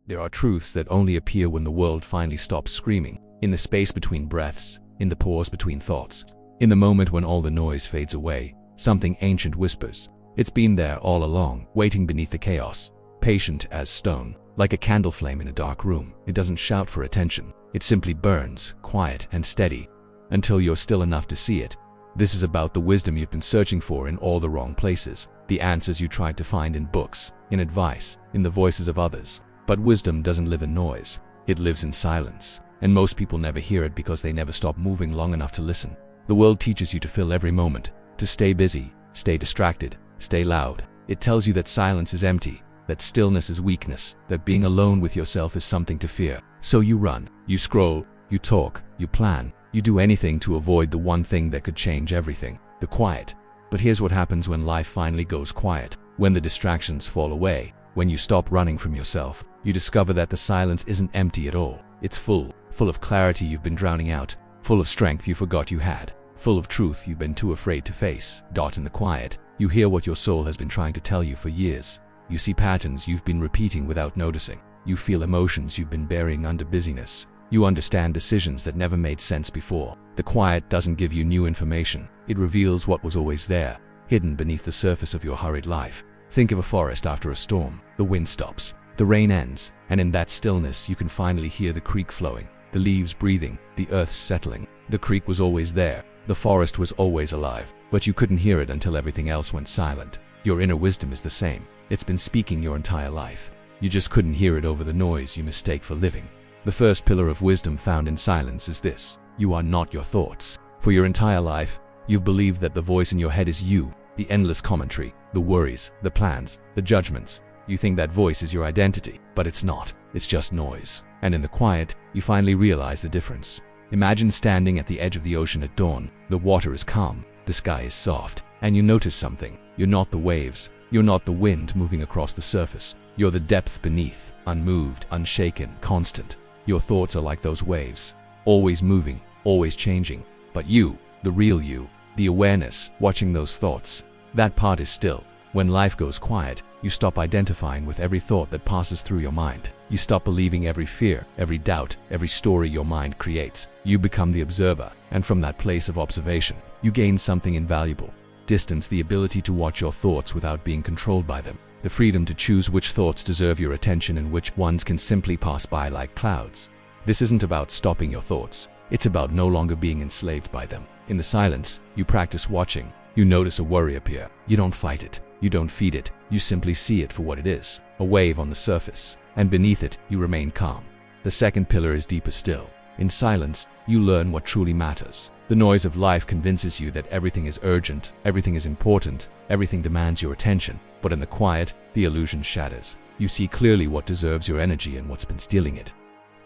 There are truths that only appear when the world finally stops screaming, in the space between breaths, in the pause between thoughts. In the moment when all the noise fades away, something ancient whispers. It's been there all along, waiting beneath the chaos, patient as stone, like a candle flame in a dark room. It doesn't shout for attention. It simply burns, quiet and steady, until you're still enough to see it. This is about the wisdom you've been searching for in all the wrong places, the answers you tried to find in books, in advice, in the voices of others. But wisdom doesn't live in noise. It lives in silence. And most people never hear it because they never stop moving long enough to listen. The world teaches you to fill every moment, to stay busy, stay distracted, stay loud. It tells you that silence is empty, that stillness is weakness, that being alone with yourself is something to fear. So you run, you scroll, you talk, you plan, you do anything to avoid the one thing that could change everything, the quiet. But here's what happens when life finally goes quiet, when the distractions fall away, when you stop running from yourself. You discover that the silence isn't empty at all. It's full of clarity you've been drowning out, full of strength you forgot you had, full of truth you've been too afraid to face. In the quiet, you hear what your soul has been trying to tell you for years. You see patterns you've been repeating without noticing. You feel emotions you've been burying under busyness. You understand decisions that never made sense before. The quiet doesn't give you new information. It reveals what was always there, hidden beneath the surface of your hurried life. Think of a forest after a storm. The wind stops, the rain ends, and in that stillness you can finally hear the creek flowing, the leaves breathing, the earth settling. The creek was always there. The forest was always alive, but you couldn't hear it until everything else went silent. Your inner wisdom is the same. It's been speaking your entire life. You just couldn't hear it over the noise you mistake for living. The first pillar of wisdom found in silence is this: you are not your thoughts. For your entire life, you've believed that the voice in your head is you, the endless commentary, the worries, the plans, the judgments. You think that voice is your identity, but it's not. It's just noise. And in the quiet, you finally realize the difference. Imagine standing at the edge of the ocean at dawn. The water is calm, the sky is soft, and you notice something. You're not the waves. You're not the wind moving across the surface. You're the depth beneath, unmoved, unshaken, constant. Your thoughts are like those waves, always moving, always changing. But you, the real you, the awareness, watching those thoughts, that part is still. When life goes quiet, you stop identifying with every thought that passes through your mind. You stop believing every fear, every doubt, every story your mind creates. You become the observer, and from that place of observation, you gain something invaluable. Distance, the ability to watch your thoughts without being controlled by them. The freedom to choose which thoughts deserve your attention and which ones can simply pass by like clouds. This isn't about stopping your thoughts. It's about no longer being enslaved by them. In the silence, you practice watching. You notice a worry appear. You don't fight it. You don't feed it. You simply see it for what it is, a wave on the surface. And beneath it, you remain calm. The second pillar is deeper still. In silence, you learn what truly matters. The noise of life convinces you that everything is urgent, everything is important, everything demands your attention. But in the quiet, the illusion shatters. You see clearly what deserves your energy and what's been stealing it.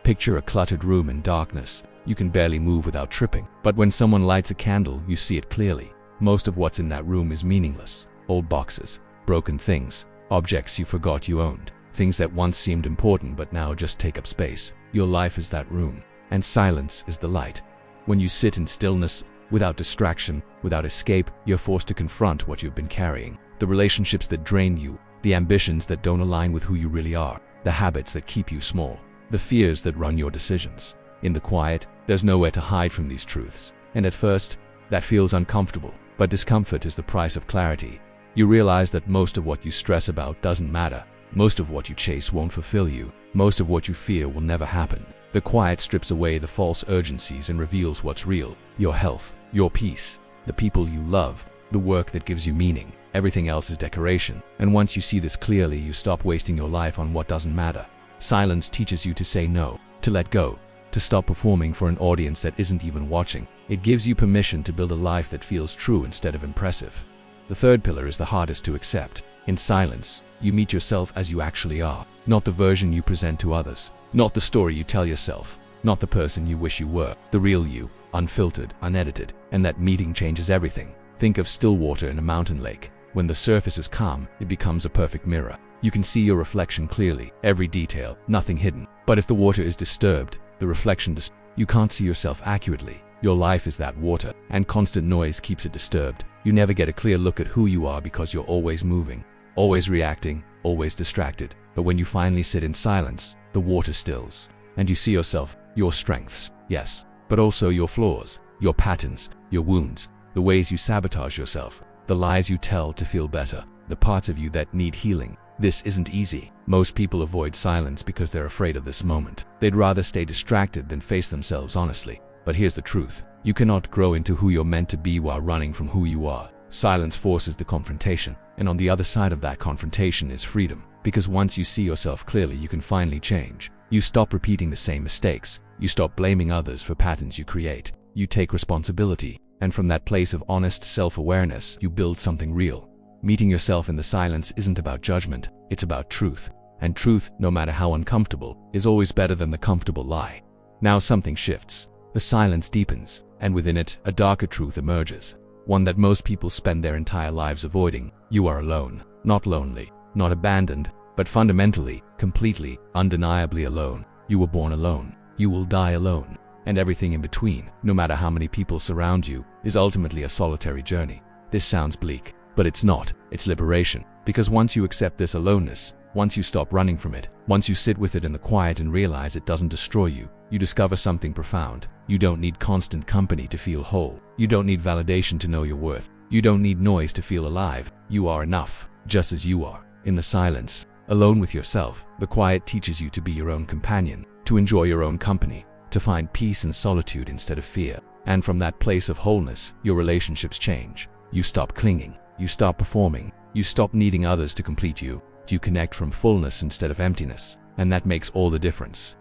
Picture a cluttered room in darkness. You can barely move without tripping. But when someone lights a candle, you see it clearly. Most of what's in that room is meaningless. Old boxes, broken things, objects you forgot you owned, things that once seemed important but now just take up space. Your life is that room, and silence is the light. When you sit in stillness, without distraction, without escape, you're forced to confront what you've been carrying. The relationships that drain you, the ambitions that don't align with who you really are, the habits that keep you small, the fears that run your decisions. In the quiet, there's nowhere to hide from these truths. And at first, that feels uncomfortable, but discomfort is the price of clarity. You realize that most of what you stress about doesn't matter. Most of what you chase won't fulfill you. Most of what you fear will never happen. The quiet strips away the false urgencies and reveals what's real: your health, your peace, the people you love, the work that gives you meaning. Everything else is decoration. And once you see this clearly, you stop wasting your life on what doesn't matter. Silence teaches you to say no, to let go, to stop performing for an audience that isn't even watching. It gives you permission to build a life that feels true instead of impressive. The third pillar is the hardest to accept. In silence, you meet yourself as you actually are, not the version you present to others, not the story you tell yourself, not the person you wish you were, the real you, unfiltered, unedited. And that meeting changes everything. Think of still water in a mountain lake. When the surface is calm, it becomes a perfect mirror. You can see your reflection clearly, every detail, nothing hidden. But if the water is disturbed, the reflection you can't see yourself accurately. Your life is that water, and constant noise keeps it disturbed. You never get a clear look at who you are because you're always moving, always reacting, always distracted. But when you finally sit in silence, the water stills, and you see yourself, your strengths, yes, but also your flaws, your patterns, your wounds, the ways you sabotage yourself, the lies you tell to feel better, the parts of you that need healing. This isn't easy. Most people avoid silence because they're afraid of this moment. They'd rather stay distracted than face themselves honestly. But here's the truth. You cannot grow into who you're meant to be while running from who you are. Silence forces the confrontation, and on the other side of that confrontation is freedom. Because once you see yourself clearly, you can finally change. You stop repeating the same mistakes. You stop blaming others for patterns you create. You take responsibility, and from that place of honest self-awareness, you build something real. Meeting yourself in the silence isn't about judgment, it's about truth. And truth, no matter how uncomfortable, is always better than the comfortable lie. Now something shifts. The silence deepens, and within it, a darker truth emerges. One that most people spend their entire lives avoiding. You are alone. Not lonely, not abandoned, but fundamentally, completely, undeniably alone. You were born alone. You will die alone. And everything in between, no matter how many people surround you, is ultimately a solitary journey. This sounds bleak, but it's not. It's liberation. Because once you accept this aloneness, once you stop running from it, once you sit with it in the quiet and realize it doesn't destroy you, you discover something profound. You don't need constant company to feel whole. You don't need validation to know your worth. You don't need noise to feel alive. You are enough, just as you are. In the silence, alone with yourself, the quiet teaches you to be your own companion, to enjoy your own company, to find peace in solitude instead of fear. And from that place of wholeness, your relationships change. You stop clinging. You stop performing. You stop needing others to complete you. You connect from fullness instead of emptiness. And that makes all the difference.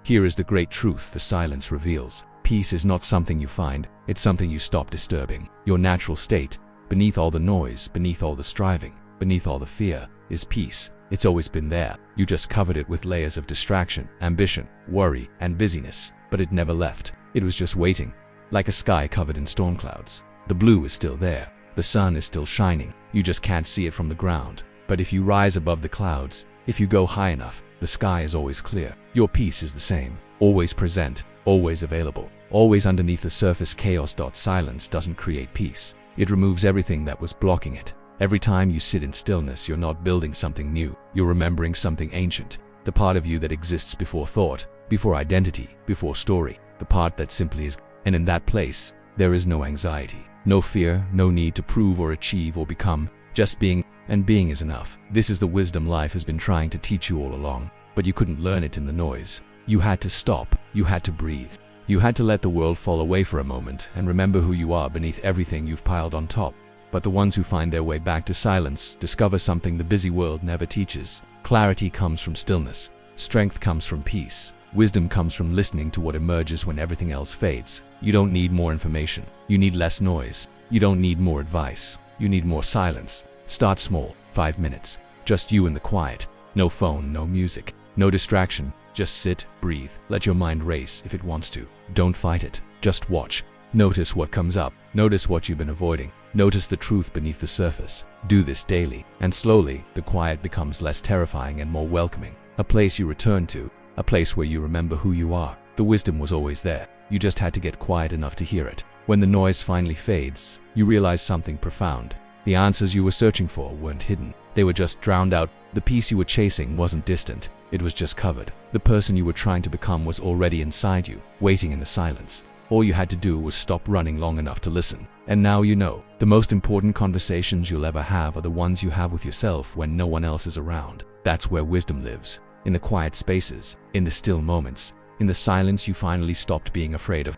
Here is the great truth the silence reveals. Peace is not something you find, it's something you stop disturbing. Your natural state, beneath all the noise, beneath all the striving, beneath all the fear, is peace. It's always been there. You just covered it with layers of distraction, ambition, worry, and busyness. But it never left. It was just waiting. Like a sky covered in storm clouds. The blue is still there. The sun is still shining. You just can't see it from the ground. But if you rise above the clouds, if you go high enough, the sky is always clear. Your peace is the same. Always present. Always available. Always underneath the surface. Chaos. Silence doesn't create peace. It removes everything that was blocking it. Every time you sit in stillness, you're not building something new. You're remembering something ancient. The part of you that exists before thought, before identity, before story. The part that simply is. And in that place, there is no anxiety, no fear, no need to prove or achieve or become. Just being, and being is enough. This is the wisdom life has been trying to teach you all along, but you couldn't learn it in the noise. You had to stop. You had to breathe. You had to let the world fall away for a moment and remember who you are beneath everything you've piled on top. But the ones who find their way back to silence discover something the busy world never teaches. Clarity comes from stillness. Strength comes from peace. Wisdom comes from listening to what emerges when everything else fades. You don't need more information. You need less noise. You don't need more advice. You need more silence. Start small. 5 minutes. Just you in the quiet. No phone, no music, no distraction. Just sit, breathe. Let your mind race if it wants to. Don't fight it. Just watch. Notice what comes up. Notice what you've been avoiding. Notice the truth beneath the surface. Do this daily, and slowly, the quiet becomes less terrifying and more welcoming. A place you return to. A place where you remember who you are. The wisdom was always there. You just had to get quiet enough to hear it. When the noise finally fades, you realize something profound. The answers you were searching for weren't hidden. They were just drowned out. The peace you were chasing wasn't distant. It was just covered. The person you were trying to become was already inside you, waiting in the silence. All you had to do was stop running long enough to listen. And now you know, the most important conversations you'll ever have are the ones you have with yourself when no one else is around. That's where wisdom lives. In the quiet spaces, in the still moments, in the silence you finally stopped being afraid of.